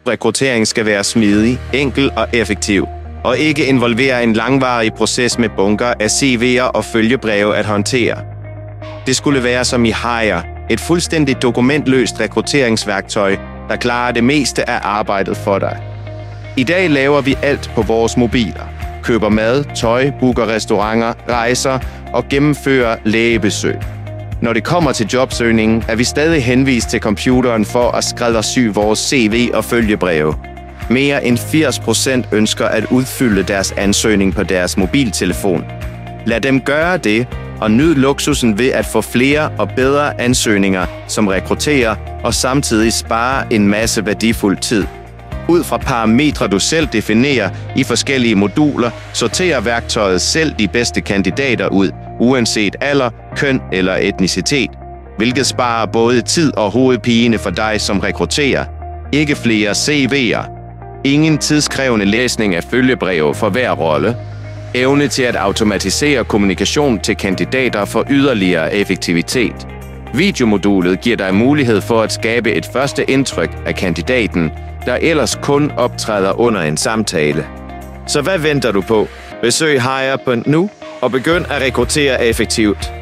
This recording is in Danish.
Rekruttering skal være smidig, enkel og effektiv, og ikke involvere en langvarig proces med bunker af CV'er og følgebreve at håndtere. Det skulle være som i Hire, et fuldstændigt dokumentløst rekrutteringsværktøj, der klarer det meste af arbejdet for dig. I dag laver vi alt på vores mobiler. Køber mad, tøj, booker restauranter, rejser og gennemfører lægebesøg. Når det kommer til jobsøgningen, er vi stadig henvist til computeren for at skræddersy vores CV og følgebreve. Mere end 80% ønsker at udfylde deres ansøgning på deres mobiltelefon. Lad dem gøre det, og nyd luksusen ved at få flere og bedre ansøgninger, som rekrutterer og samtidig spare en masse værdifuld tid. Ud fra parametre, du selv definerer i forskellige moduler, sorterer værktøjet selv de bedste kandidater ud, uanset alder, køn eller etnicitet, hvilket sparer både tid og hovedpine for dig som rekrutterer. Ikke flere CV'er. Ingen tidskrævende læsning af følgebreve for hver rolle. Evne til at automatisere kommunikation til kandidater for yderligere effektivitet. Videomodulet giver dig mulighed for at skabe et første indtryk af kandidaten, der ellers kun optræder under en samtale. Så hvad venter du på? Besøg Hire.nu og begynd at rekruttere effektivt.